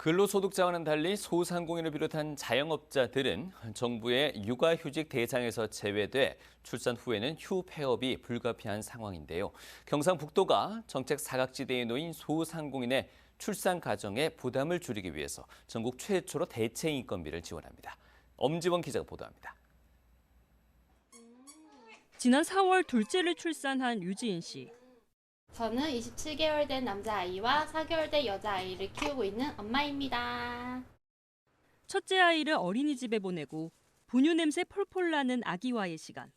근로소득자와는 달리 소상공인을 비롯한 자영업자들은 정부의 육아휴직 대상에서 제외돼 출산 후에는 휴폐업이 불가피한 상황인데요. 경상북도가 정책 사각지대에 놓인 소상공인의 출산 가정의 부담을 줄이기 위해서 전국 최초로 대체 인건비를 지원합니다. 엄지원 기자가 보도합니다. 지난 4월 둘째를 출산한 유지인 씨. 저는 27개월 된 남자아이와 4개월 된 여자아이를 키우고 있는 엄마입니다. 첫째 아이를 어린이집에 보내고 분유 냄새 폴폴 나는 아기와의 시간.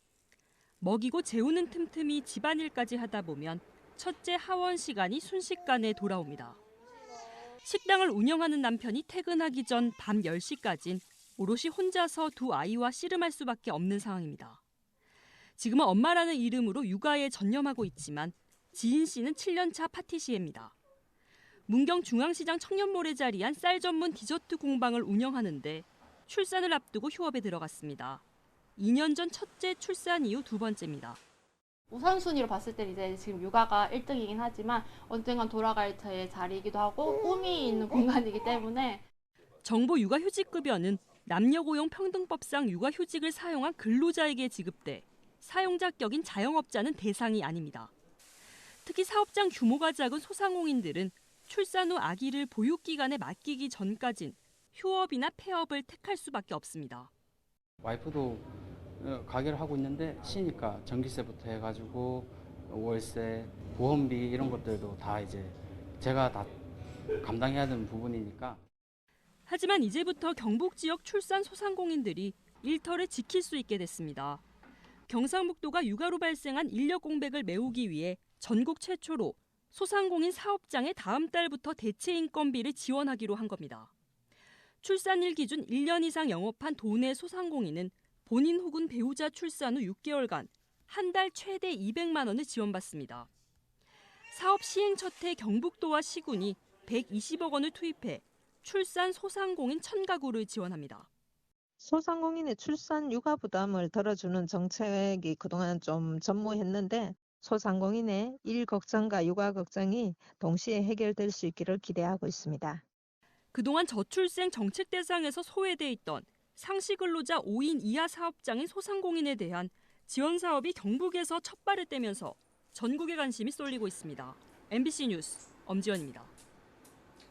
먹이고 재우는 틈틈이 집안일까지 하다 보면 첫째 하원 시간이 순식간에 돌아옵니다. 식당을 운영하는 남편이 퇴근하기 전 밤 10시까진 오롯이 혼자서 두 아이와 씨름할 수밖에 없는 상황입니다. 지금은 엄마라는 이름으로 육아에 전념하고 있지만 지인 씨는 7년차 파티시에입니다. 문경 중앙시장 청년몰에 자리한 쌀 전문 디저트 공방을 운영하는데 출산을 앞두고 휴업에 들어갔습니다. 2년 전 첫째 출산 이후 두 번째입니다. 우선순위로 봤을 때 이제 지금 육아가 1등이긴 하지만 언젠간 돌아갈 제 자리이기도 하고 꿈이 있는 공간이기 때문에 정부 육아휴직급여는 남녀고용평등법상 육아휴직을 사용한 근로자에게 지급돼 사용자격인 자영업자는 대상이 아닙니다. 특히 사업장 규모가 작은 소상공인들은 출산 후 아기를 보육기관에 맡기기 전까진 휴업이나 폐업을 택할 수밖에 없습니다. 와이프도 가게를 하고 있는데 쉬니까 전기세부터 해가지고 월세, 보험비 이런 것들도 다 이제 제가 다 감당해야 되는 부분이니까. 하지만 이제부터 경북 지역 출산 소상공인들이 일터를 지킬 수 있게 됐습니다. 경상북도가 육아로 발생한 인력 공백을 메우기 위해 전국 최초로 소상공인 사업장에 다음 달부터 대체 인건비를 지원하기로 한 겁니다. 출산일 기준 1년 이상 영업한 도내 소상공인은 본인 혹은 배우자 출산 후 6개월간 한 달 최대 200만 원을 지원받습니다. 사업 시행 첫 해 경북도와 시군이 120억 원을 투입해 출산 소상공인 1000가구를 지원합니다. 소상공인의 출산 육아 부담을 덜어주는 정책이 그동안 좀 전무했는데 소상공인의 일 걱정과 육아 걱정이 동시에 해결될 수 있기를 기대하고 있습니다. 그동안 저출생 정책 대상에서 소외돼 있던 상시근로자 5인 이하 사업장인 소상공인에 대한 지원 사업이 경북에서 첫 발을 떼면서 전국의 관심이 쏠리고 있습니다. MBC 뉴스 엄지원입니다.